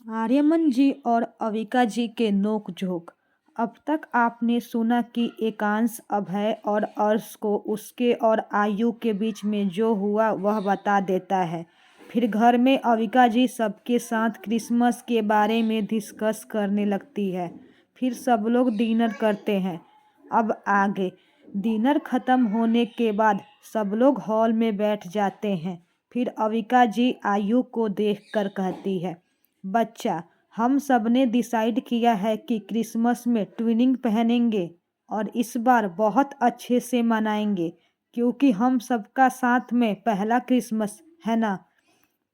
आर्यमन जी और अविका जी के नोक-झोंक। अब तक आपने सुना कि एकांश अभय और अर्श को उसके और आयु के बीच में जो हुआ वह बता देता है। फिर घर में अविका जी सबके साथ क्रिसमस के बारे में डिस्कस करने लगती है। फिर सब लोग डिनर करते हैं। अब आगे डिनर खत्म होने के बाद सब लोग हॉल में बैठ जाते हैं। फिर अविका जी आयु को देखकर कहती है, बच्चा, हम सबने डिसाइड किया है कि क्रिसमस में ट्विनिंग पहनेंगे और इस बार बहुत अच्छे से मनाएंगे क्योंकि हम सबका साथ में पहला क्रिसमस है ना।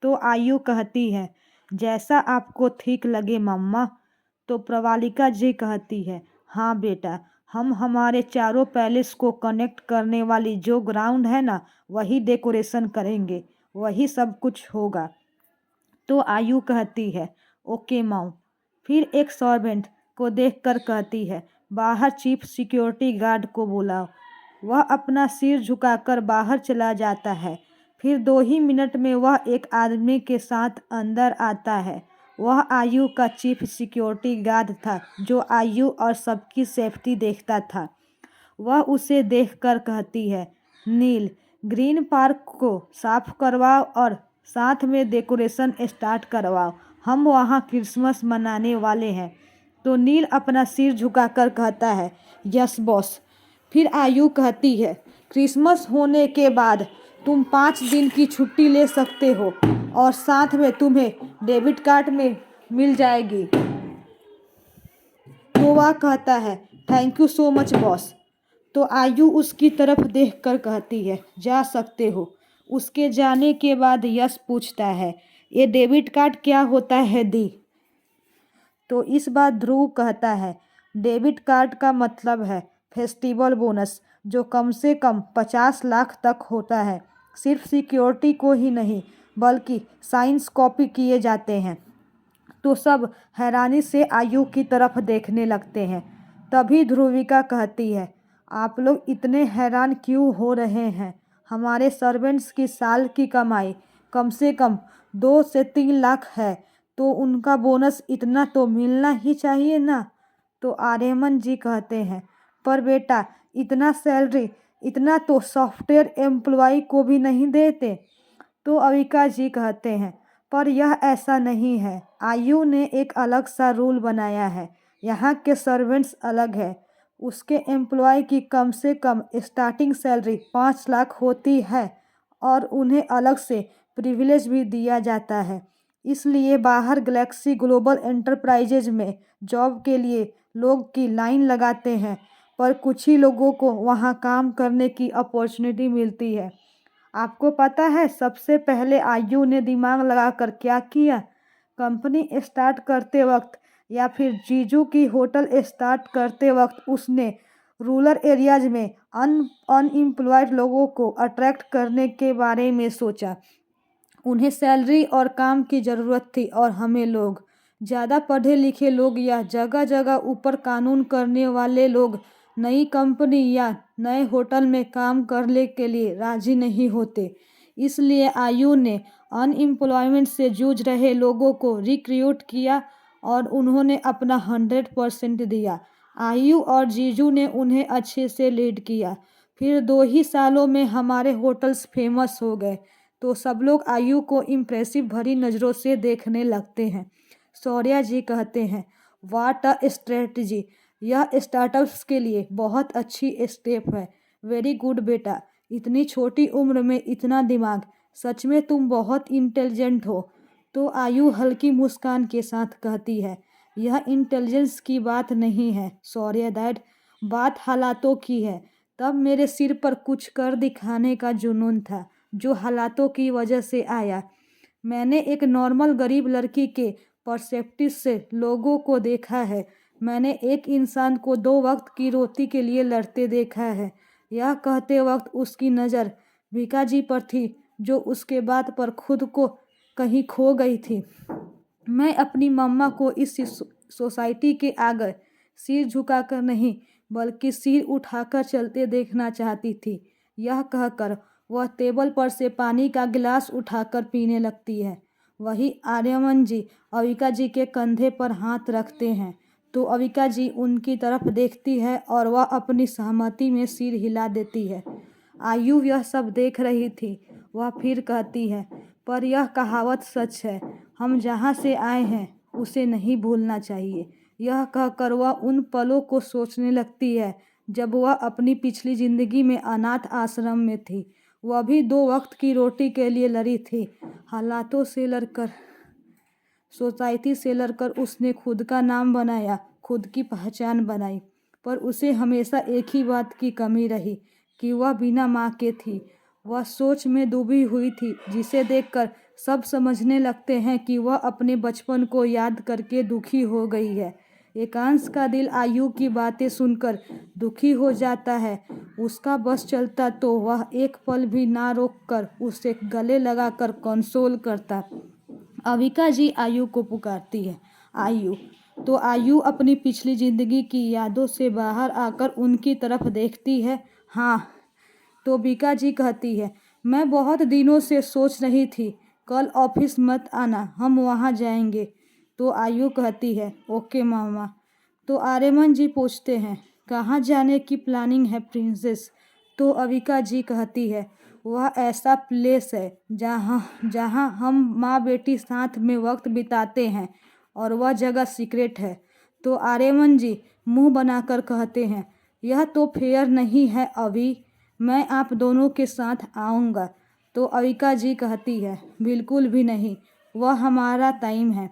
तो आयु कहती है, जैसा आपको ठीक लगे मम्मा। तो प्रवालिका जी कहती है, हाँ बेटा, हम हमारे चारों पैलेस को कनेक्ट करने वाली जो ग्राउंड है ना वही डेकोरेशन करेंगे, वही सब कुछ होगा। तो आयु कहती है, ओके मॉम। फिर एक सर्वेंट को देखकर कहती है, बाहर चीफ सिक्योरिटी गार्ड को बुलाओ। वह अपना सिर झुकाकर बाहर चला जाता है। फिर 2 ही मिनट में वह एक आदमी के साथ अंदर आता है। वह आयु का चीफ सिक्योरिटी गार्ड था जो आयु और सबकी सेफ्टी देखता था। वह उसे देखकर कहती है, नील, ग्रीन पार्क को साफ करवाओ और साथ में डेकोरेशन स्टार्ट करवाओ, हम वहाँ क्रिसमस मनाने वाले हैं। तो नील अपना सिर झुकाकर कहता है, यस बॉस। फिर आयु कहती है, क्रिसमस होने के बाद तुम 5 दिन की छुट्टी ले सकते हो और साथ में तुम्हें डेबिट कार्ड में मिल जाएगी। तो वह कहता है, thank you so much boss. तो आयु उसकी तरफ देखकर कहती है, जा सकते हो। उसके जाने के बाद यश पूछता है, ये डेबिट कार्ड क्या होता है दी। तो इस बार ध्रुव कहता है, डेबिट कार्ड का मतलब है फेस्टिवल बोनस जो कम से कम 50 लाख तक होता है। सिर्फ सिक्योरिटी को ही नहीं बल्कि साइंस कॉपी किए जाते हैं। तो सब हैरानी से आयु की तरफ देखने लगते हैं। तभी ध्रुविका कहती है, आप लोग इतने हैरान क्यों हो रहे हैं। हमारे सर्वेंट्स की साल की कमाई कम से कम 2 से 3 लाख है तो उनका बोनस इतना तो मिलना ही चाहिए ना। तो आर्यमन जी कहते हैं, पर बेटा, इतना सैलरी इतना तो सॉफ्टवेयर एम्प्लॉय को भी नहीं देते। तो अविका जी कहते हैं, पर यह ऐसा नहीं है। आयु ने एक अलग सा रूल बनाया है। यहाँ के सर्वेंट्स अलग है। उसके एम्प्लॉय की कम से कम स्टार्टिंग सैलरी 5 लाख होती है और उन्हें अलग से प्रिविलेज भी दिया जाता है। इसलिए बाहर गैलेक्सी ग्लोबल एंटरप्राइजेज में जॉब के लिए लोग की लाइन लगाते हैं, पर कुछ ही लोगों को वहाँ काम करने की अपॉर्चुनिटी मिलती है। आपको पता है सबसे पहले आयु ने दिमाग लगाकर क्या किया? कंपनी स्टार्ट करते वक्त या फिर जीजू की होटल स्टार्ट करते वक्त उसने रूरल एरियाज में अनएम्प्लॉयड लोगों को अट्रैक्ट करने के बारे में सोचा। उन्हें सैलरी और काम की ज़रूरत थी और हमें लोग, ज़्यादा पढ़े लिखे लोग या जगह जगह ऊपर कानून करने वाले लोग नई कंपनी या नए होटल में काम करने के लिए राजी नहीं होते। इसलिए आयु ने अनएम्प्लॉयमेंट से जूझ रहे लोगों को रिक्रूट किया और उन्होंने अपना 100% दिया। आयु और जीजू ने उन्हें अच्छे से लीड किया। फिर 2 ही सालों में हमारे होटल्स फेमस हो गए। तो सब लोग आयु को इम्प्रेसिव भरी नज़रों से देखने लगते हैं। शौर्या जी कहते हैं, वाट अ स्ट्रेटजी, यह स्टार्टअप्स के लिए बहुत अच्छी स्टेप है। वेरी गुड बेटा, इतनी छोटी उम्र में इतना दिमाग, सच में तुम बहुत इंटेलिजेंट हो। तो आयु हल्की मुस्कान के साथ कहती है, यह इंटेलिजेंस की बात नहीं है शौर्य डैड, बात हालातों की है। तब मेरे सिर पर कुछ कर दिखाने का जुनून था जो हालातों की वजह से आया। मैंने एक नॉर्मल गरीब लड़की के पर्सपेक्टिव से लोगों को देखा है। मैंने एक इंसान को 2 वक्त की रोटी के लिए लड़ते देखा है। यह कहते वक्त उसकी नज़र भिका जी पर थी जो उसके बात पर खुद को कहीं खो गई थी। मैं अपनी मम्मा को इस सोसाइटी के आगे सिर झुकाकर नहीं बल्कि सिर उठाकर चलते देखना चाहती थी। यह कहकर वह टेबल पर से पानी का गिलास उठाकर पीने लगती है। वही आर्यमन जी अविका जी के कंधे पर हाथ रखते हैं तो अविका जी उनकी तरफ देखती है और वह अपनी सहमति में सिर हिला देती है। आयु यह सब देख रही थी। वह फिर कहती है, पर यह कहावत सच है, हम जहाँ से आए हैं उसे नहीं भूलना चाहिए। यह कहकर वह उन पलों को सोचने लगती है जब वह अपनी पिछली जिंदगी में अनाथ आश्रम में थी। वह भी 2 वक्त की रोटी के लिए लड़ी थी। हालातों से लड़कर, सोसाइटी से लड़कर उसने खुद का नाम बनाया, खुद की पहचान बनाई। पर उसे हमेशा एक ही बात की कमी रही कि वह बिना माँ के थी। वह सोच में डूबी हुई थी जिसे देखकर सब समझने लगते हैं कि वह अपने बचपन को याद करके दुखी हो गई है। एकांश का दिल आयु की बातें सुनकर दुखी हो जाता है। उसका बस चलता तो वह एक पल भी ना रोक कर उसे गले लगाकर कंसोल करता। अविका जी आयु को पुकारती है, आयु। तो आयु अपनी पिछली जिंदगी की यादों से बाहर आकर उनकी तरफ देखती है। हाँ। तो अविका जी कहती है, मैं बहुत दिनों से सोच रही थी कल ऑफिस मत आना, हम वहाँ जाएंगे। तो आयु कहती है, ओके मामा। तो आर्यमन जी पूछते हैं, कहाँ जाने की प्लानिंग है प्रिंसेस? तो अविका जी कहती है, वह ऐसा प्लेस है जहाँ जहाँ हम माँ बेटी साथ में वक्त बिताते हैं और वह जगह सीक्रेट है। तो आर्यमन जी मुंह बनाकर कहते हैं, यह तो फेयर नहीं है अभी, मैं आप दोनों के साथ आऊँगा। तो अविका जी कहती है, बिल्कुल भी नहीं, वह हमारा टाइम है।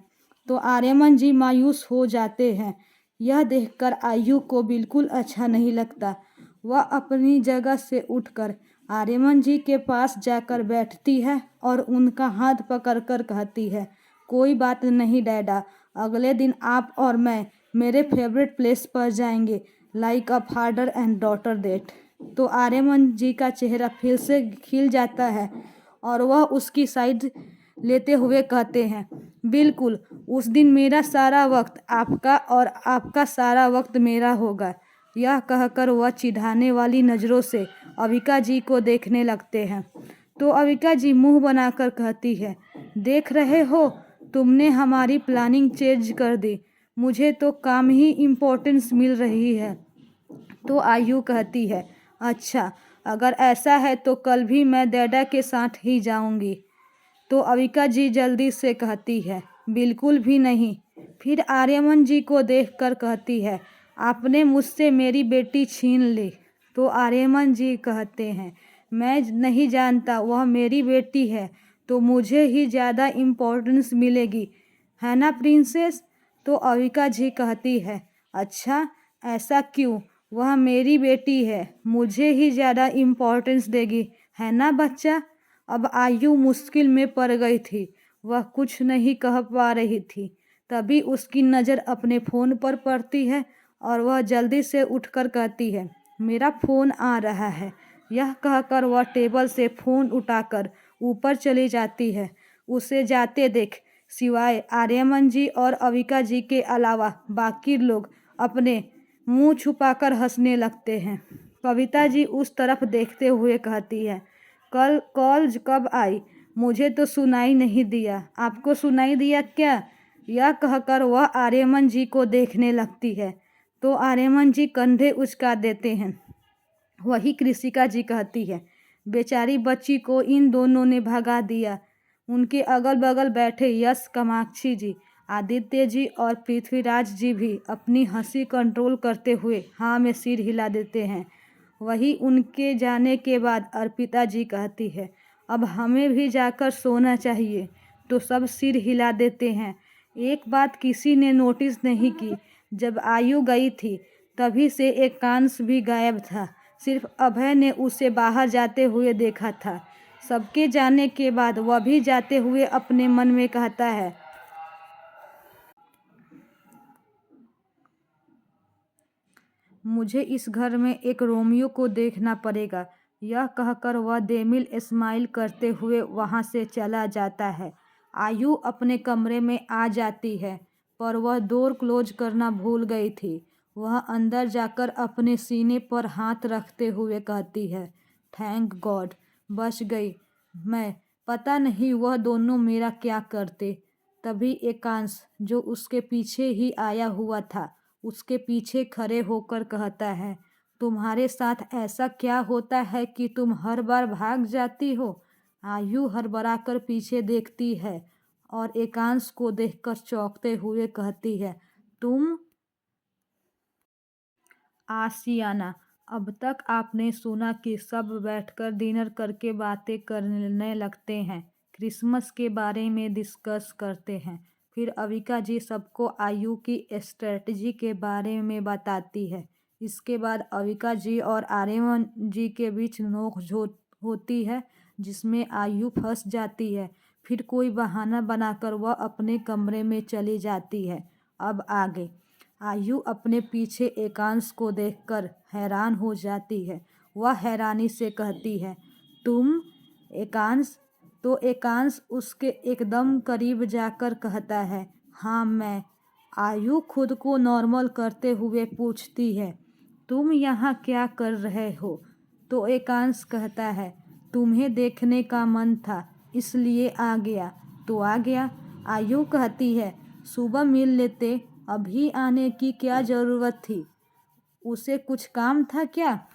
तो आर्यमन जी मायूस हो जाते हैं। यह देखकर आयु को बिल्कुल अच्छा नहीं लगता। वह अपनी जगह से उठकर आर्यमन जी के पास जाकर बैठती है और उनका हाथ पकड़कर कहती है, कोई बात नहीं डैडा, अगले दिन आप और मैं मेरे फेवरेट प्लेस पर जाएंगे, like a father and daughter date. तो आर्यमन जी का चेहरा फिर से खिल जाता है और वह उसकी साइड लेते हुए कहते हैं, बिल्कुल, उस दिन मेरा सारा वक्त आपका और आपका सारा वक्त मेरा होगा। यह कहकर वह चिढ़ाने वाली नज़रों से अविका जी को देखने लगते हैं। तो अविका जी मुंह बनाकर कहती है, देख रहे हो, तुमने हमारी प्लानिंग चेंज कर दी, मुझे तो काम ही इम्पोर्टेंस मिल रही है। तो आयु कहती है, अच्छा, अगर ऐसा है तो कल भी मैं डैडा के साथ ही जाऊंगी। तो अविका जी जल्दी से कहती है, बिल्कुल भी नहीं। फिर आर्यमन जी को देखकर कहती है, आपने मुझसे मेरी बेटी छीन ली। तो आर्यमन जी कहते हैं, मैं नहीं जानता, वह मेरी बेटी है तो मुझे ही ज़्यादा इम्पोर्टेंस मिलेगी, है ना प्रिंसेस? तो अविका जी कहती है, अच्छा, ऐसा क्यों? वह मेरी बेटी है, मुझे ही ज़्यादा इम्पोर्टेंस देगी, है ना बच्चा? अब आयु मुश्किल में पड़ गई थी। वह कुछ नहीं कह पा रही थी। तभी उसकी नज़र अपने फ़ोन पर पड़ती है और वह जल्दी से उठकर कहती है, मेरा फ़ोन आ रहा है। यह कहकर वह टेबल से फ़ोन उठाकर ऊपर चली जाती है। उसे जाते देख सिवाय आर्यमन जी और अविका जी के अलावा बाकी लोग अपने मुंह छुपाकर हंसने लगते हैं। कविता जी उस तरफ देखते हुए कहती है, कल कॉल कब आई? मुझे तो सुनाई नहीं दिया, आपको सुनाई दिया क्या? यह कहकर वह आर्यमन जी को देखने लगती है। तो आर्यमन जी कंधे उचका देते हैं। वही कृषिका जी कहती है, बेचारी बच्ची को इन दोनों ने भगा दिया। उनके अगल बगल बैठे यश, कामाक्षी जी, आदित्य जी और पृथ्वीराज जी भी अपनी हंसी कंट्रोल करते हुए हाँ में सिर हिला देते हैं। वही उनके जाने के बाद अर्पिता जी कहती है, अब हमें भी जाकर सोना चाहिए। तो सब सिर हिला देते हैं। एक बात किसी ने नोटिस नहीं की, जब आयु गई थी तभी से एकांश भी गायब था। सिर्फ अभय ने उसे बाहर जाते हुए देखा था। सबके जाने के बाद वह भी जाते हुए अपने मन में कहता है, मुझे इस घर में एक रोमियो को देखना पड़ेगा। यह कहकर वह देमिल स्माइल करते हुए वहाँ से चला जाता है। आयु अपने कमरे में आ जाती है पर वह डोर क्लोज करना भूल गई थी। वह अंदर जाकर अपने सीने पर हाथ रखते हुए कहती है, थैंक गॉड, बच गई मैं। पता नहीं वह दोनों मेरा क्या करते। तभी एकांश, जो उसके पीछे ही आया हुआ था, उसके पीछे खड़े होकर कहता है, तुम्हारे साथ ऐसा क्या होता है कि तुम हर बार भाग जाती हो? आयु हड़बड़ाकर पीछे देखती है और एकांश को देखकर चौंकते हुए कहती है, तुम? आशियाना। अब तक आपने सुना कि सब बैठकर डिनर करके बातें करने लगते हैं, क्रिसमस के बारे में डिस्कस करते हैं। फिर अविका जी सबको आयु की स्ट्रेटजी के बारे में बताती है। इसके बाद अविका जी और आर्यमन जी के बीच नोक-झोंक होती है, जिसमें आयु फंस जाती है। फिर कोई बहाना बनाकर वह अपने कमरे में चली जाती है। अब आगे। आयु अपने पीछे एकांश को देखकर हैरान हो जाती है। वह हैरानी से कहती है, तुम? एकांश? तो एकांश उसके एकदम करीब जाकर कहता है, हाँ मैं। आयु खुद को नॉर्मल करते हुए पूछती है, तुम यहाँ क्या कर रहे हो? तो एकांश कहता है, तुम्हें देखने का मन था इसलिए आ गया। तो आ गया। आयु कहती है, सुबह मिल लेते, अभी आने की क्या ज़रूरत थी? उसे कुछ काम था क्या?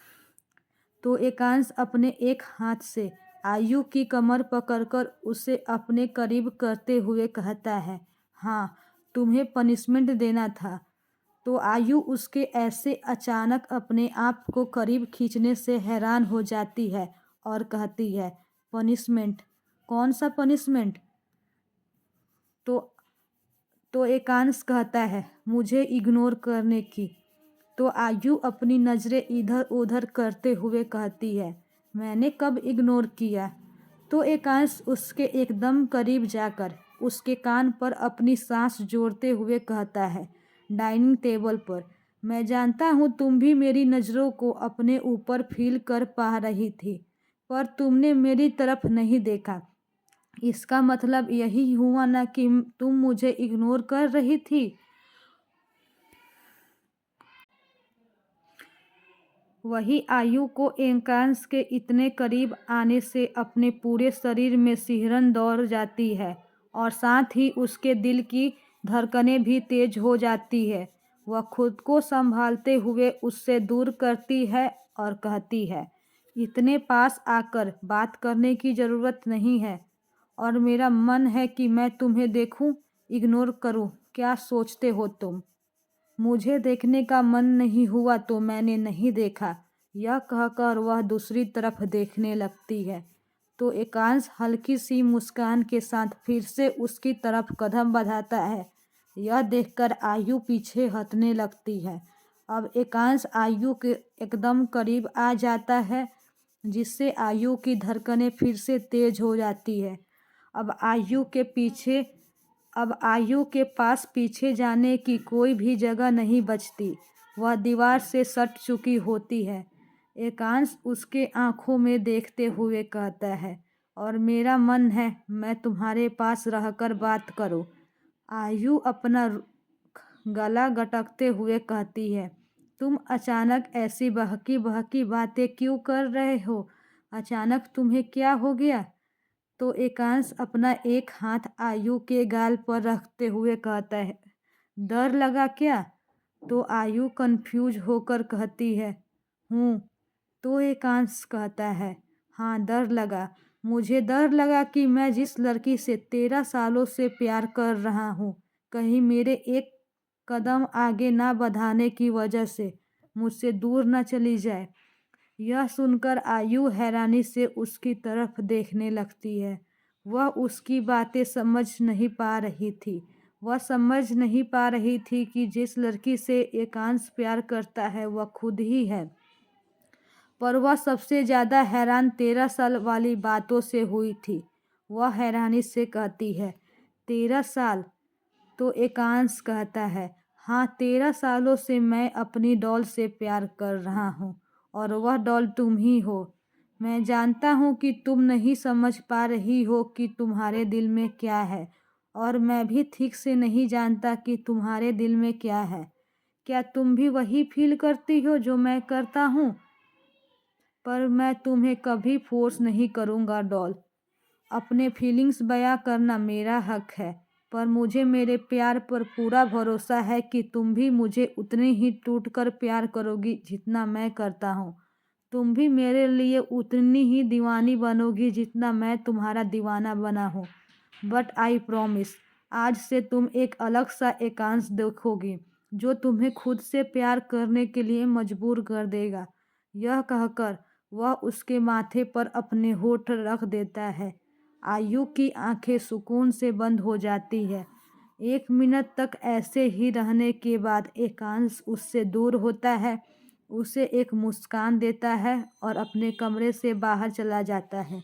तो एकांश अपने एक हाथ से आयु की कमर पकड़कर उसे अपने करीब करते हुए कहता है, हाँ, तुम्हें पनिशमेंट देना था। तो आयु उसके ऐसे अचानक अपने आप को करीब खींचने से हैरान हो जाती है और कहती है, पनिशमेंट? कौन सा पनिशमेंट? तो एकांश कहता है, मुझे इग्नोर करने की। तो आयु अपनी नज़रें इधर उधर करते हुए कहती है, मैंने कब इग्नोर किया? तो एकांश उसके एकदम करीब जाकर उसके कान पर अपनी सांस जोड़ते हुए कहता है, डाइनिंग टेबल पर, मैं जानता हूँ तुम भी मेरी नज़रों को अपने ऊपर फील कर पा रही थी, पर तुमने मेरी तरफ नहीं देखा। इसका मतलब यही हुआ ना कि तुम मुझे इग्नोर कर रही थी? वही आयु को एकांश के इतने करीब आने से अपने पूरे शरीर में सिहरन दौड़ जाती है और साथ ही उसके दिल की धड़कनें भी तेज हो जाती है। वह खुद को संभालते हुए उससे दूर करती है और कहती है, इतने पास आकर बात करने की ज़रूरत नहीं है और मेरा मन है कि मैं तुम्हें देखूं, इग्नोर करूं। क्या सोचते हो तुम? मुझे देखने का मन नहीं हुआ तो मैंने नहीं देखा। यह कहकर वह दूसरी तरफ देखने लगती है। तो एकांश हल्की सी मुस्कान के साथ फिर से उसकी तरफ कदम बढ़ाता है। यह देखकर आयु पीछे हटने लगती है। अब एकांश आयु के एकदम करीब आ जाता है, जिससे आयु की धड़कनें फिर से तेज हो जाती है। अब आयु के पास पीछे जाने की कोई भी जगह नहीं बचती। वह दीवार से सट चुकी होती है। एकांश उसके आंखों में देखते हुए कहता है, और मेरा मन है मैं तुम्हारे पास रहकर बात करूं। आयु अपना गला गटकते हुए कहती है, तुम अचानक ऐसी बहकी बहकी बातें क्यों कर रहे हो? अचानक तुम्हें क्या हो गया? तो एकांश अपना एक हाथ आयु के गाल पर रखते हुए कहता है, डर लगा क्या? तो आयु कंफ्यूज होकर कहती है, हूँ। तो एकांश कहता है, हाँ डर लगा। मुझे डर लगा कि मैं जिस लड़की से 13 सालों से प्यार कर रहा हूँ, कहीं मेरे एक कदम आगे ना बढ़ाने की वजह से मुझसे दूर ना चली जाए। यह सुनकर आयु हैरानी से उसकी तरफ देखने लगती है। वह उसकी बातें समझ नहीं पा रही थी। वह समझ नहीं पा रही थी कि जिस लड़की से एकांश प्यार करता है वह खुद ही है। पर वह सबसे ज़्यादा हैरान 13 साल वाली बातों से हुई थी। वह हैरानी से कहती है, 13 साल? तो एकांश कहता है, हाँ 13 सालों से मैं अपनी डॉल से प्यार कर रहा हूँ और वह डॉल तुम ही हो। मैं जानता हूँ कि तुम नहीं समझ पा रही हो कि तुम्हारे दिल में क्या है, और मैं भी ठीक से नहीं जानता कि तुम्हारे दिल में क्या है। क्या तुम भी वही फील करती हो जो मैं करता हूँ? पर मैं तुम्हें कभी फोर्स नहीं करूँगा डॉल। अपने फीलिंग्स बयां करना मेरा हक है, पर मुझे मेरे प्यार पर पूरा भरोसा है कि तुम भी मुझे उतने ही टूट कर प्यार करोगी जितना मैं करता हूँ। तुम भी मेरे लिए उतनी ही दीवानी बनोगी जितना मैं तुम्हारा दीवाना बना हूँ। बट आई प्रॉमिस, आज से तुम एक अलग सा एकांश देखोगी जो तुम्हें खुद से प्यार करने के लिए मजबूर कर देगा। यह कहकर वह उसके माथे पर अपने होठ रख देता है। आयु की आंखें सुकून से बंद हो जाती है। 1 मिनट तक ऐसे ही रहने के बाद एकांश उससे दूर होता है, उसे एक मुस्कान देता है और अपने कमरे से बाहर चला जाता है।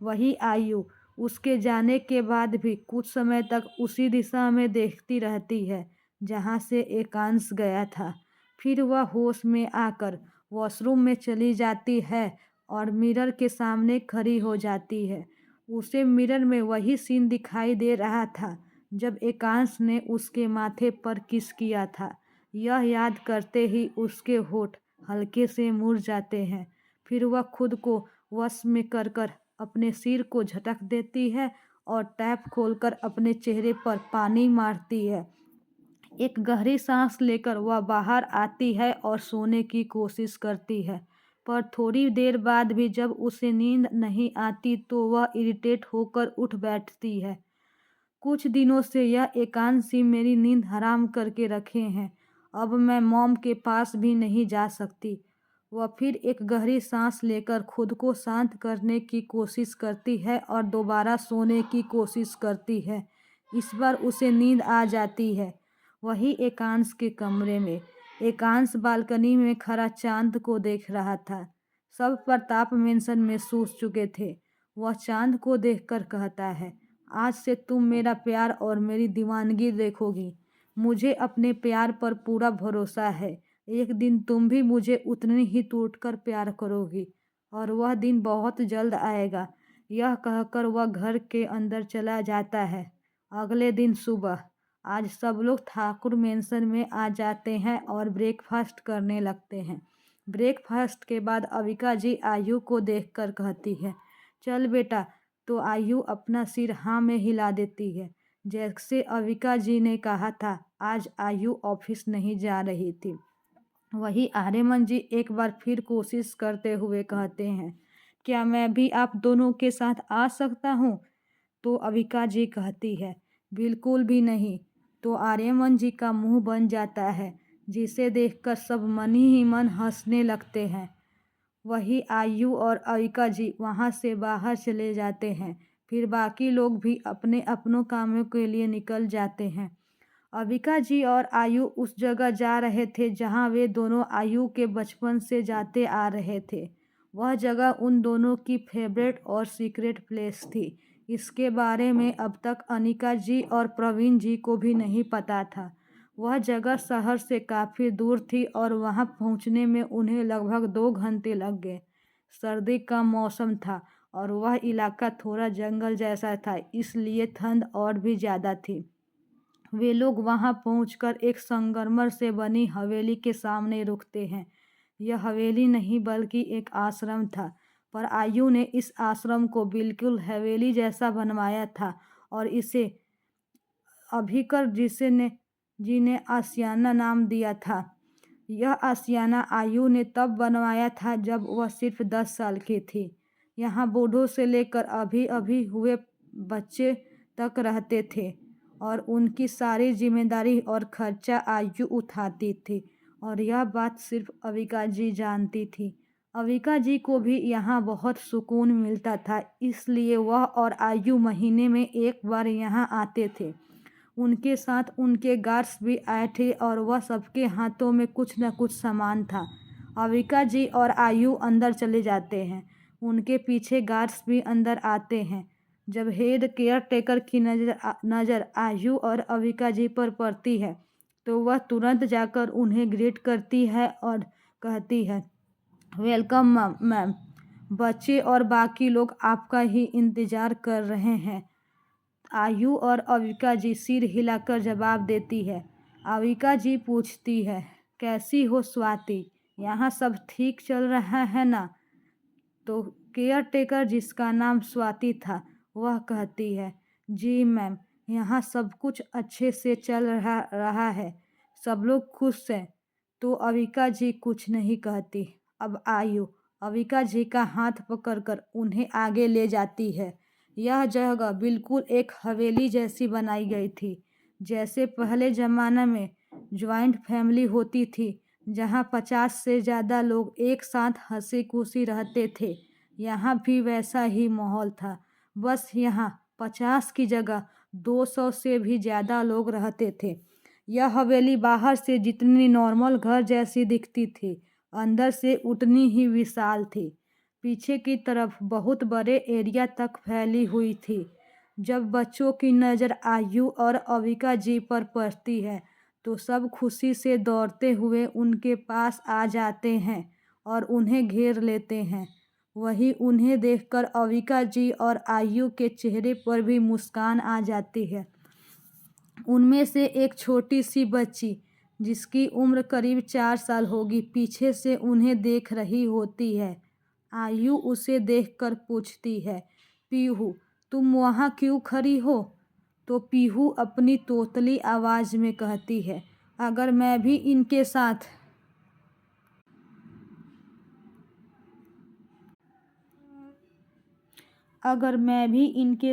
वही आयु उसके जाने के बाद भी कुछ समय तक उसी दिशा में देखती रहती है जहाँ से एकांश गया था। फिर वह होश में आकर वॉशरूम में चली जाती है और मिरर के सामने खड़ी हो जाती है। उसे मिरर में वही सीन दिखाई दे रहा था जब एकांश ने उसके माथे पर किस किया था। यह याद करते ही उसके होठ हल्के से मुड़ जाते हैं। फिर वह खुद को वश में कर अपने सिर को झटक देती है और टैप खोलकर अपने चेहरे पर पानी मारती है। एक गहरी सांस लेकर वह बाहर आती है और सोने की कोशिश करती है, पर थोड़ी देर बाद भी जब उसे नींद नहीं आती तो वह इरिटेट होकर उठ बैठती है। कुछ दिनों से यह एकांशी मेरी नींद हराम करके रखे हैं। अब मैं मॉम के पास भी नहीं जा सकती। वह फिर एक गहरी सांस लेकर खुद को शांत करने की कोशिश करती है और दोबारा सोने की कोशिश करती है। इस बार उसे नींद आ जाती है। वही एकांश के कमरे में एकांश बालकनी में खड़ा चांद को देख रहा था। सब प्रताप मेंशन में सूझ चुके थे। वह चांद को देखकर कहता है, आज से तुम मेरा प्यार और मेरी दीवानगी देखोगी। मुझे अपने प्यार पर पूरा भरोसा है। एक दिन तुम भी मुझे उतनी ही टूटकर प्यार करोगी और वह दिन बहुत जल्द आएगा। यह कहकर वह घर के अंदर चला जाता है। अगले दिन सुबह आज सब लोग ठाकुर मेंशन में आ जाते हैं और ब्रेकफास्ट करने लगते हैं। ब्रेकफास्ट के बाद अविका जी आयु को देखकर कहती है, चल बेटा। तो आयु अपना सिर हाँ में हिला देती है। जैसे अविका जी ने कहा था, आज आयु ऑफिस नहीं जा रही थी। वही आर्यमन जी एक बार फिर कोशिश करते हुए कहते हैं, क्या मैं भी आप दोनों के साथ आ सकता हूँ? तो अविका जी कहती है, बिल्कुल भी नहीं। तो आर्यमन जी का मुंह बन जाता है, जिसे देखकर सब मन ही मन हंसने लगते हैं। वही आयु और अविका जी वहाँ से बाहर चले जाते हैं। फिर बाकी लोग भी अपने अपनों कामों के लिए निकल जाते हैं। अविका जी और आयु उस जगह जा रहे थे जहाँ वे दोनों आयु के बचपन से जाते आ रहे थे। वह जगह उन दोनों की फेवरेट और सीक्रेट प्लेस थी। इसके बारे में अब तक अनिका जी और प्रवीण जी को भी नहीं पता था। वह जगह शहर से काफ़ी दूर थी और वहां पहुंचने में उन्हें लगभग 2 घंटे लग गए। सर्दी का मौसम था और वह इलाका थोड़ा जंगल जैसा था, इसलिए ठंड और भी ज़्यादा थी। वे लोग वहां पहुंचकर एक संगमरमर से बनी हवेली के सामने रुकते हैं। यह हवेली नहीं बल्कि एक आश्रम था, पर आयु ने इस आश्रम को बिल्कुल हवेली जैसा बनवाया था और इसे अभिकर जी ने आशियाना नाम दिया था। यह आशियाना आयु ने तब बनवाया था जब वह सिर्फ 10 साल की थी। यहाँ बूढ़ों से लेकर अभी अभी हुए बच्चे तक रहते थे और उनकी सारी जिम्मेदारी और खर्चा आयु उठाती थी और यह बात सिर्फ अविका जी जानती थी। अविका जी को भी यहाँ बहुत सुकून मिलता था, इसलिए वह और आयु महीने में एक बार यहाँ आते थे। उनके साथ उनके गार्ड्स भी आए थे और वह सबके हाथों में कुछ न कुछ सामान था। अविका जी और आयु अंदर चले जाते हैं। उनके पीछे गार्ड्स भी अंदर आते हैं। जब हेड केयर टेकर की नज़र आयु और अविका जी पर पड़ती है तो वह तुरंत जाकर उन्हें ग्रीट करती है और कहती है, वेलकम मैम। बच्चे और बाकी लोग आपका ही इंतज़ार कर रहे हैं। आयु और अविका जी सिर हिलाकर जवाब देती है। अविका जी पूछती है, कैसी हो स्वाति? यहाँ सब ठीक चल रहा है ना? तो केयर टेकर जिसका नाम स्वाति था वह कहती है, जी मैम, यहाँ सब कुछ अच्छे से चल रहा है, सब लोग खुश हैं। तो अविका जी कुछ नहीं कहती। अब आयु अविका जी का हाथ पकड़कर उन्हें आगे ले जाती है। यह जगह बिल्कुल एक हवेली जैसी बनाई गई थी, जैसे पहले ज़माना में ज्वाइंट फैमिली होती थी, जहाँ 50 से ज़्यादा लोग एक साथ हंसी खुशी रहते थे। यहाँ भी वैसा ही माहौल था, बस यहाँ 50 की जगह 200 से भी ज़्यादा लोग रहते थे। यह हवेली बाहर से जितनी नॉर्मल घर जैसी दिखती थी, अंदर से उतनी ही विशाल थी। पीछे की तरफ बहुत बड़े एरिया तक फैली हुई थी। जब बच्चों की नज़र आयु और अविका जी पर पड़ती है तो सब खुशी से दौड़ते हुए उनके पास आ जाते हैं और उन्हें घेर लेते हैं। वही उन्हें देखकर अविका जी और आयु के चेहरे पर भी मुस्कान आ जाती है। उनमें से एक छोटी सी बच्ची, जिसकी उम्र करीब 4 साल होगी, पीछे से उन्हें देख रही होती है। आयु उसे देखकर पूछती है, पीहू, तुम वहाँ क्यों खड़ी हो? तो पीहू अपनी तोतली आवाज़ में कहती है, अगर मैं भी इनके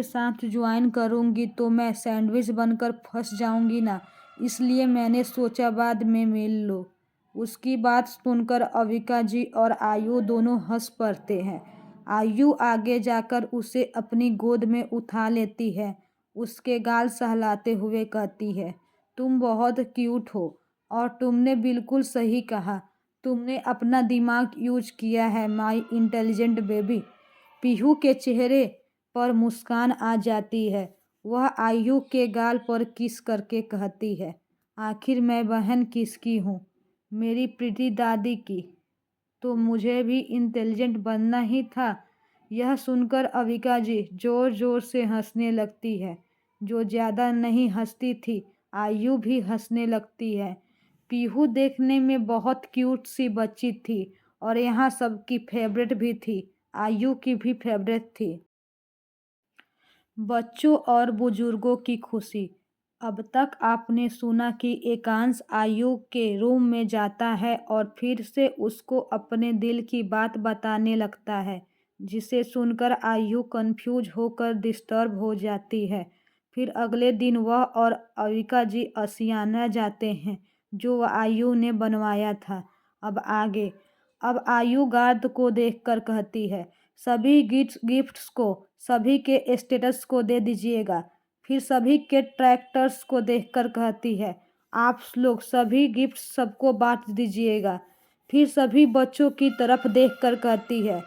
साथ ज्वाइन करूँगी तो मैं सैंडविच बनकर फंस जाऊँगी ना, इसलिए मैंने सोचा बाद में मिल लो। उसकी बात सुनकर अविका जी और आयु दोनों हंस पड़ते हैं। आयु आगे जाकर उसे अपनी गोद में उठा लेती है, उसके गाल सहलाते हुए कहती है, तुम बहुत क्यूट हो और तुमने बिल्कुल सही कहा, तुमने अपना दिमाग यूज किया है माय इंटेलिजेंट बेबी। पीहू के चेहरे पर मुस्कान आ जाती है। वह आयु के गाल पर किस करके कहती है, आखिर मैं बहन किसकी हूँ? मेरी प्रीति दादी की। तो मुझे भी इंटेलिजेंट बनना ही था। यह सुनकर अविका जी ज़ोर ज़ोर से हंसने लगती है। जो ज़्यादा नहीं हंसती थी, आयु भी हंसने लगती है। पीहू देखने में बहुत क्यूट सी बच्ची थी और यहाँ सबकी फेवरेट भी थी। आयु की भी फेवरेट थी। बच्चों और बुजुर्गों की खुशी। अब तक आपने सुना कि एकांश आयु के रूम में जाता है और फिर से उसको अपने दिल की बात बताने लगता है, जिसे सुनकर आयु कंफ्यूज होकर डिस्टर्ब हो जाती है। फिर अगले दिन वह और अविका जी आशियाना जाते हैं, जो आयु ने बनवाया था। अब आयु गार्ड को देखकर कहती है, सभी गिफ्ट्स को सभी के स्टेटस को दे दीजिएगा। फिर सभी के ट्रैक्टर्स को देखकर कहती है, आप लोग सभी गिफ्ट्स सबको बांट दीजिएगा। फिर सभी बच्चों की तरफ देखकर कहती है,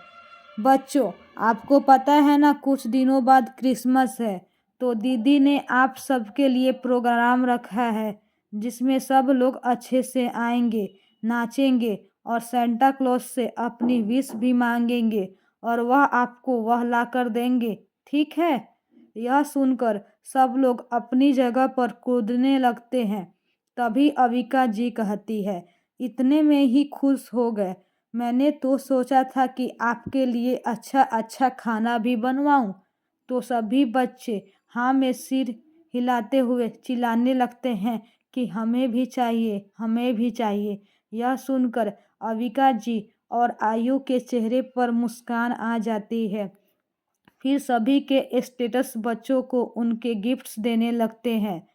बच्चों, आपको पता है ना, कुछ दिनों बाद क्रिसमस है, तो दीदी ने आप सबके लिए प्रोग्राम रखा है, जिसमें सब लोग अच्छे से आएंगे, नाचेंगे और सेंटा क्लॉज से अपनी विश भी मांगेंगे और वह आपको वह ला कर देंगे, ठीक है? यह सुनकर सब लोग अपनी जगह पर कूदने लगते हैं। तभी अविका जी कहती है, इतने में ही खुश हो गए? मैंने तो सोचा था कि आपके लिए अच्छा अच्छा खाना भी बनवाऊं। तो सभी बच्चे हाँ में सिर हिलाते हुए चिल्लाने लगते हैं कि हमें भी चाहिए, हमें भी चाहिए। यह सुनकर अविका जी और आयु के चेहरे पर मुस्कान आ जाती है। फिर सभी के स्टेटस बच्चों को उनके गिफ्ट्स देने लगते हैं।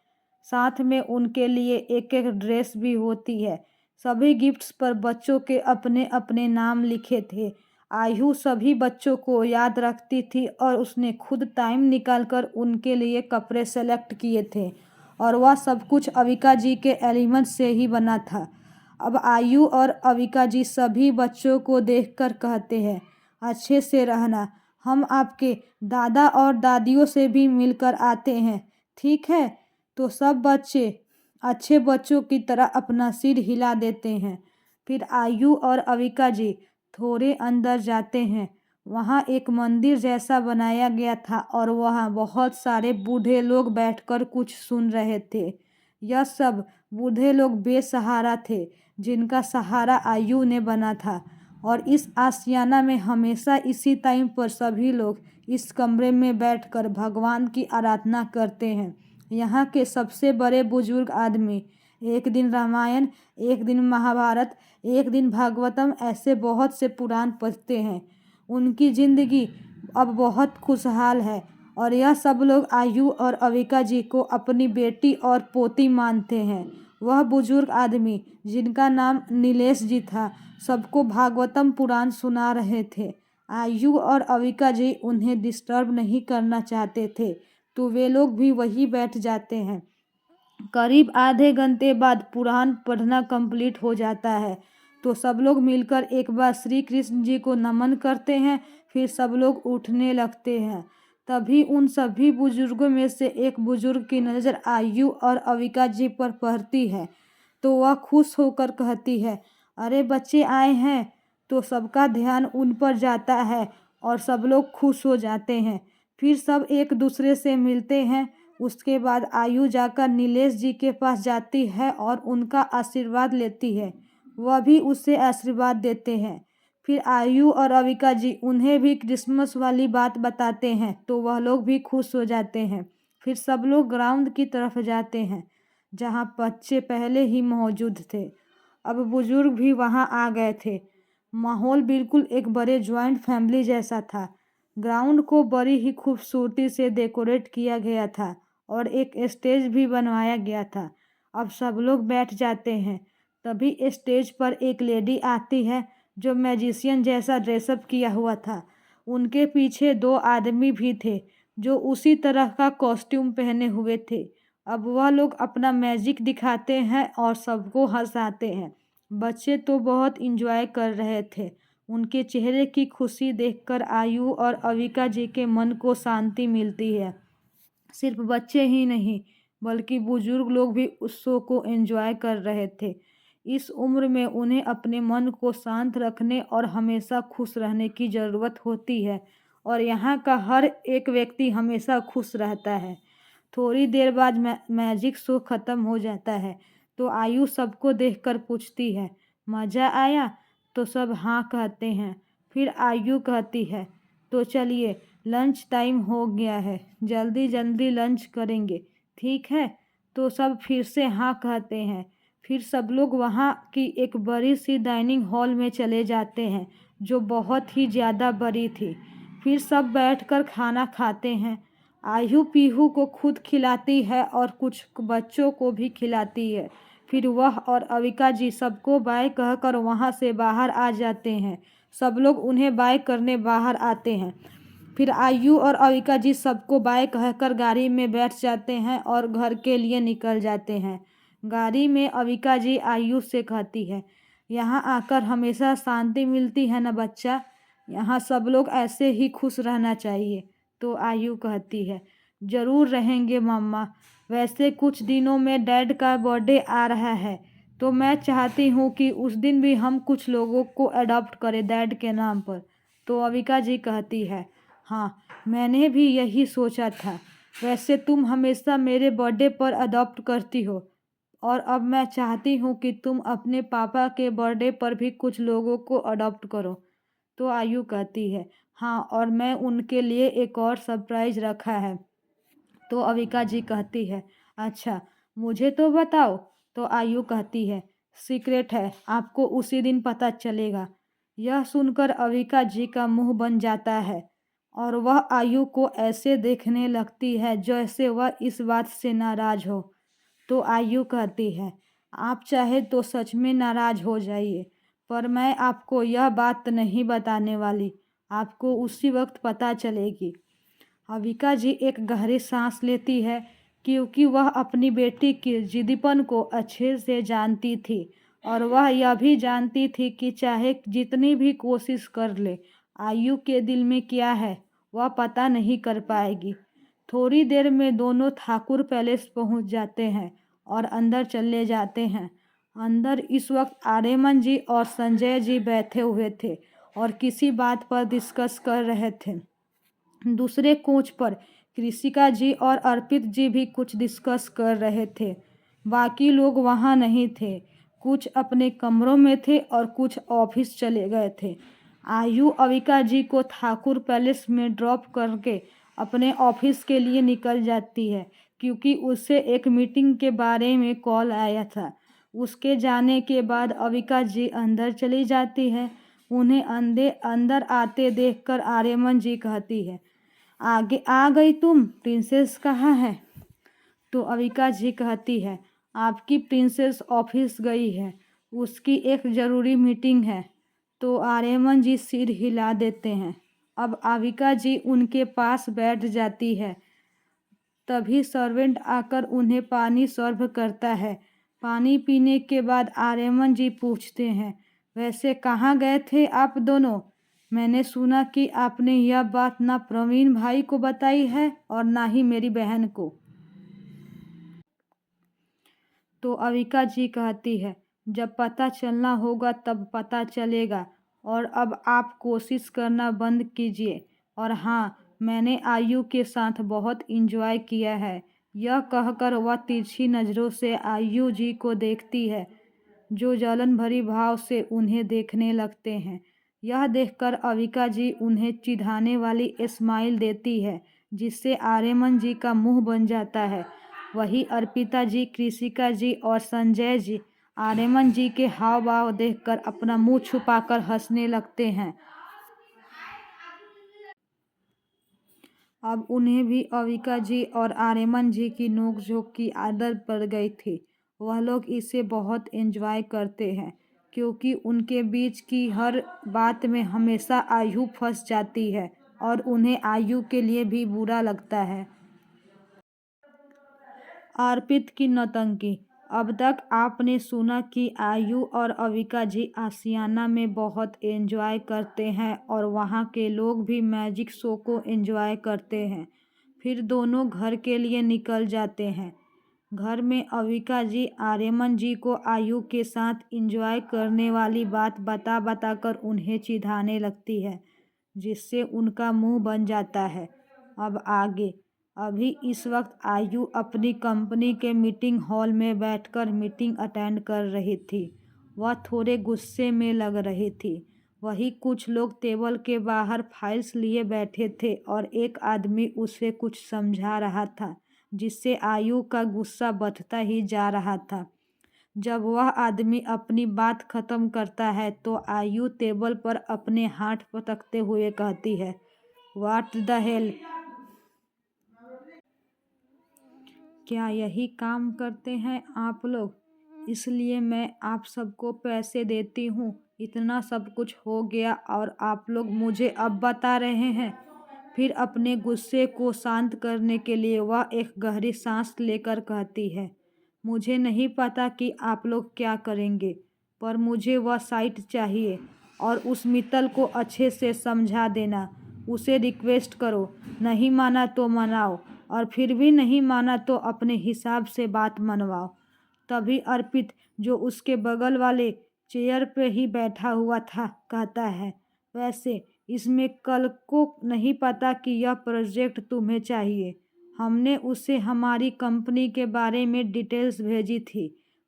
साथ में उनके लिए एक एक ड्रेस भी होती है। सभी गिफ्ट्स पर बच्चों के अपने अपने नाम लिखे थे। आयु सभी बच्चों को याद रखती थी और उसने खुद टाइम निकालकर उनके लिए कपड़े सेलेक्ट किए थे और वह सब कुछ अविका जी के एलिमेंट से ही बना था। अब आयु और अविका जी सभी बच्चों को देखकर कहते हैं, अच्छे से रहना, हम आपके दादा और दादियों से भी मिलकर आते हैं, ठीक है? तो सब बच्चे अच्छे बच्चों की तरह अपना सिर हिला देते हैं। फिर आयु और अविका जी थोड़े अंदर जाते हैं। वहाँ एक मंदिर जैसा बनाया गया था और वहाँ बहुत सारे बूढ़े लोग बैठकर कुछ सुन रहे थे। यह सब बूढ़े लोग बेसहारा थे, जिनका सहारा आयु ने बना था। और इस आशियाना में हमेशा इसी टाइम पर सभी लोग इस कमरे में बैठकर भगवान की आराधना करते हैं। यहाँ के सबसे बड़े बुजुर्ग आदमी एक दिन रामायण, एक दिन महाभारत, एक दिन भागवतम ऐसे बहुत से पुराण पढ़ते हैं। उनकी ज़िंदगी अब बहुत खुशहाल है और यह सब लोग आयु और अविका जी को अपनी बेटी और पोती मानते हैं। वह बुजुर्ग आदमी जिनका नाम नीलेश जी था सबको भागवतम पुराण सुना रहे थे। आयु और अविका जी उन्हें डिस्टर्ब नहीं करना चाहते थे तो वे लोग भी वहीं बैठ जाते हैं। करीब आधे घंटे बाद पुराण पढ़ना कंप्लीट हो जाता है तो सब लोग मिलकर एक बार श्री कृष्ण जी को नमन करते हैं। फिर सब लोग उठने लगते हैं। तभी उन सभी बुजुर्गों में से एक बुजुर्ग की नज़र आयु और अविका जी पर पड़ती है तो वह खुश होकर कहती है, अरे बच्चे आए हैं। तो सबका ध्यान उन पर जाता है और सब लोग खुश हो जाते हैं। फिर सब एक दूसरे से मिलते हैं। उसके बाद आयु जाकर नीलेश जी के पास जाती है और उनका आशीर्वाद लेती है। वह भी उसे आशीर्वाद देते हैं। फिर आयु और अविका जी उन्हें भी क्रिसमस वाली बात बताते हैं तो वह लोग भी खुश हो जाते हैं। फिर सब लोग ग्राउंड की तरफ जाते हैं जहाँ बच्चे पहले ही मौजूद थे। अब बुजुर्ग भी वहाँ आ गए थे। माहौल बिल्कुल एक बड़े जॉइंट फैमिली जैसा था। ग्राउंड को बड़ी ही खूबसूरती से डेकोरेट किया गया था और एक स्टेज भी बनवाया गया था। अब सब लोग बैठ जाते हैं। तभी स्टेज पर एक लेडी आती है जो मैजिशियन जैसा ड्रेसअप किया हुआ था। उनके पीछे दो आदमी भी थे जो उसी तरह का कॉस्ट्यूम पहने हुए थे। अब वह लोग अपना मैजिक दिखाते हैं और सबको हंसाते हैं। बच्चे तो बहुत इंजॉय कर रहे थे। उनके चेहरे की खुशी देखकर आयु और अविका जी के मन को शांति मिलती है। सिर्फ बच्चे ही नहीं बल्कि बुजुर्ग लोग भी उस शो को एंजॉय कर रहे थे। इस उम्र में उन्हें अपने मन को शांत रखने और हमेशा खुश रहने की ज़रूरत होती है और यहाँ का हर एक व्यक्ति हमेशा खुश रहता है। थोड़ी देर बाद मैजिक शो ख़त्म हो जाता है तो आयु सबको देखकर पूछती है, मज़ा आया? तो सब हाँ कहते हैं। फिर आयु कहती है, तो चलिए लंच टाइम हो गया है, जल्दी जल्दी लंच करेंगे, ठीक है? तो सब फिर से हाँ कहते हैं। फिर सब लोग वहाँ की एक बड़ी सी डाइनिंग हॉल में चले जाते हैं जो बहुत ही ज़्यादा बड़ी थी। फिर सब बैठकर खाना खाते हैं। आयु पीहू को खुद खिलाती है और कुछ बच्चों को भी खिलाती है। फिर वह और अविका जी सबको बाय कहकर वहाँ से बाहर आ जाते हैं। सब लोग उन्हें बाय करने बाहर आते हैं। फिर आयु और अविका जी सबको बाय कहकर गाड़ी में बैठ जाते हैं और घर के लिए निकल जाते हैं। गाड़ी में अविका जी आयु से कहती है, यहाँ आकर हमेशा शांति मिलती है ना बच्चा, यहाँ सब लोग ऐसे ही खुश रहना चाहिए। तो आयु कहती है, ज़रूर रहेंगे मम्मा। वैसे कुछ दिनों में डैड का बर्थडे आ रहा है तो मैं चाहती हूँ कि उस दिन भी हम कुछ लोगों को अडॉप्ट करें डैड के नाम पर। तो अविका जी कहती है, हाँ मैंने भी यही सोचा था। वैसे तुम हमेशा मेरे बर्थडे पर अडॉप्ट करती हो और अब मैं चाहती हूँ कि तुम अपने पापा के बर्थडे पर भी कुछ लोगों को अडॉप्ट करो। तो आयु कहती है, हाँ और मैं उनके लिए एक और सरप्राइज़ रखा है। तो अविका जी कहती है, अच्छा मुझे तो बताओ। तो आयु कहती है, सीक्रेट है, आपको उसी दिन पता चलेगा। यह सुनकर अविका जी का मुंह बन जाता है और वह आयु को ऐसे देखने लगती है जैसे वह इस बात से नाराज़ हो। तो आयु कहती है, आप चाहे तो सच में नाराज़ हो जाइए पर मैं आपको यह बात नहीं बताने वाली, आपको उसी वक्त पता चलेगी। अविका जी एक गहरी सांस लेती है क्योंकि वह अपनी बेटी की जिद्दीपन को अच्छे से जानती थी और वह यह भी जानती थी कि चाहे जितनी भी कोशिश कर ले आयु के दिल में क्या है वह पता नहीं कर पाएगी। थोड़ी देर में दोनों ठाकुर पैलेस पहुंच जाते हैं और अंदर चले जाते हैं। अंदर इस वक्त आर्यमन जी और संजय जी बैठे हुए थे और किसी बात पर डिस्कस कर रहे थे। दूसरे कोच पर कृषिका जी और अर्पित जी भी कुछ डिस्कस कर रहे थे। बाकी लोग वहाँ नहीं थे, कुछ अपने कमरों में थे और कुछ ऑफिस चले गए थे। आयु अविका जी को ठाकुर पैलेस में ड्रॉप करके अपने ऑफिस के लिए निकल जाती है, क्योंकि उसे एक मीटिंग के बारे में कॉल आया था। उसके जाने के बाद अविका जी अंदर चली जाती है। उन्हें अंदर आते देखकर आर्यमन जी कहती है, आगे आ गई तुम, प्रिंसेस कहाँ है? तो अविका जी कहती है, आपकी प्रिंसेस ऑफिस गई है, उसकी एक ज़रूरी मीटिंग है। तो आर्यमन जी सिर हिला देते हैं। अब अविका जी उनके पास बैठ जाती है। तभी सर्वेंट आकर उन्हें पानी सर्व करता है। पानी पीने के बाद आर्यमन जी पूछते हैं, वैसे कहाँ गए थे आप दोनों? मैंने सुना कि आपने यह बात ना प्रवीण भाई को बताई है और ना ही मेरी बहन को। तो अविका जी कहती है, जब पता चलना होगा तब पता चलेगा, और अब आप कोशिश करना बंद कीजिए। और हाँ, मैंने आयु के साथ बहुत इंजॉय किया है। यह कहकर वह तिरछी नज़रों से आयु जी को देखती है, जो जलन भरी भाव से उन्हें देखने लगते हैं। यह देखकर अविका जी उन्हें चिढ़ाने वाली स्माइल देती है, जिससे आर्यमन जी का मुंह बन जाता है। वही अर्पिता जी, कृषिका जी और संजय जी आर्यमन जी के हाव भाव देखकर अपना मुंह छुपाकर हंसने लगते हैं। अब उन्हें भी अविका जी और आर्यमन जी की नोक-झोंक की आदत पड़ गई थी। वह लोग इसे बहुत एंजॉय करते हैं, क्योंकि उनके बीच की हर बात में हमेशा आयु फंस जाती है और उन्हें आयु के लिए भी बुरा लगता है। अर्पित की नौटंकी। अब तक आपने सुना कि आयु और अविका जी आशियाना में बहुत एंजॉय करते हैं और वहाँ के लोग भी मैजिक शो को एंजॉय करते हैं। फिर दोनों घर के लिए निकल जाते हैं। घर में अविका जी आर्यमन जी को आयु के साथ एंजॉय करने वाली बात बता बता कर उन्हें चिढ़ाने लगती है, जिससे उनका मुंह बन जाता है। अब आगे। अभी इस वक्त आयु अपनी कंपनी के मीटिंग हॉल में बैठकर मीटिंग अटेंड कर रही थी। वह थोड़े गुस्से में लग रही थी। वही कुछ लोग टेबल के बाहर फाइल्स लिए बैठे थे और एक आदमी उसे कुछ समझा रहा था, जिससे आयु का गुस्सा बढ़ता ही जा रहा था। जब वह आदमी अपनी बात खत्म करता है तो आयु टेबल पर अपने हाथ पटकते हुए कहती है, व्हाट द हेल। क्या यही काम करते हैं आप लोग? इसलिए मैं आप सबको पैसे देती हूँ। इतना सब कुछ हो गया और आप लोग मुझे अब बता रहे हैं। फिर अपने गुस्से को शांत करने के लिए वह एक गहरी सांस लेकर कहती है, मुझे नहीं पता कि आप लोग क्या करेंगे, पर मुझे वह साइट चाहिए और उस मित्तल को अच्छे से समझा देना। उसे रिक्वेस्ट करो, नहीं माना तो मनाओ, और फिर भी नहीं माना तो अपने हिसाब से बात मनवाओ। तभी अर्पित, जो उसके बगल वाले चेयर पे ही बैठा हुआ था, कहता है, वैसे इसमें कल को नहीं पता कि यह प्रोजेक्ट तुम्हें चाहिए। हमने उसे हमारी कंपनी के बारे में डिटेल्स भेजी थी,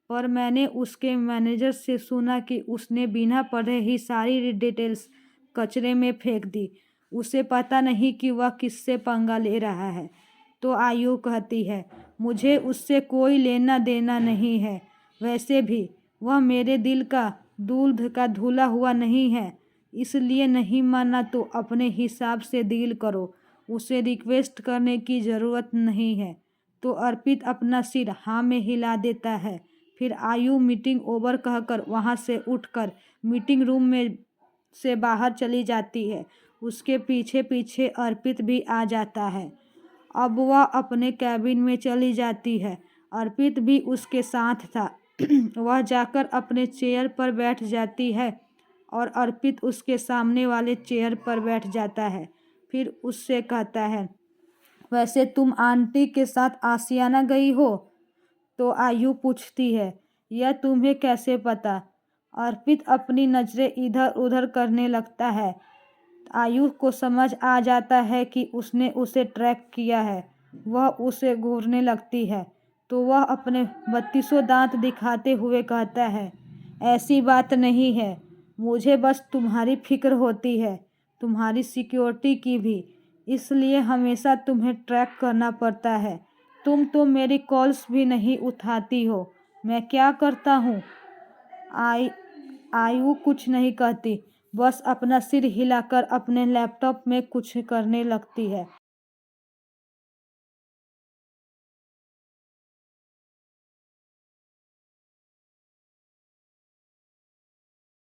पर मैंने उसके मैनेजर से सुना कि उसने बिना पढ़े ही सारी डिटेल्स कचरे में फेंक दी। उसे पता नहीं कि वह किससे पंगा ले रहा है। तो आयु कहती है, मुझे उससे कोई लेना देना नहीं है। वैसे भी वह मेरे दिल का दूध का धुला हुआ नहीं है। इसलिए नहीं माना तो अपने हिसाब से डील करो। उसे रिक्वेस्ट करने की ज़रूरत नहीं है। तो अर्पित अपना सिर हाँ में हिला देता है। फिर आयु मीटिंग ओवर कहकर वहाँ से उठकर मीटिंग रूम में से बाहर चली जाती है। उसके पीछे पीछे अर्पित भी आ जाता है। अब वह अपने कैबिन में चली जाती है। अर्पित भी उसके साथ था। वह जाकर अपने चेयर पर बैठ जाती है और अर्पित उसके सामने वाले चेयर पर बैठ जाता है। फिर उससे कहता है, वैसे तुम आंटी के साथ आशियाना गई हो? तो आयु पूछती है, यह तुम्हें कैसे पता? अर्पित अपनी नज़रें इधर उधर करने लगता है। आयु को समझ आ जाता है कि उसने उसे ट्रैक किया है। वह उसे घूरने लगती है। तो वह अपने 32 दांत दिखाते हुए कहता है, ऐसी बात नहीं है। मुझे बस तुम्हारी फिक्र होती है, तुम्हारी सिक्योरिटी की भी, इसलिए हमेशा तुम्हें ट्रैक करना पड़ता है। तुम तो मेरी कॉल्स भी नहीं उठाती हो। मैं क्या करता हूँ? आई आयु कुछ नहीं कहती, बस अपना सिर हिलाकर अपने लैपटॉप में कुछ करने लगती है।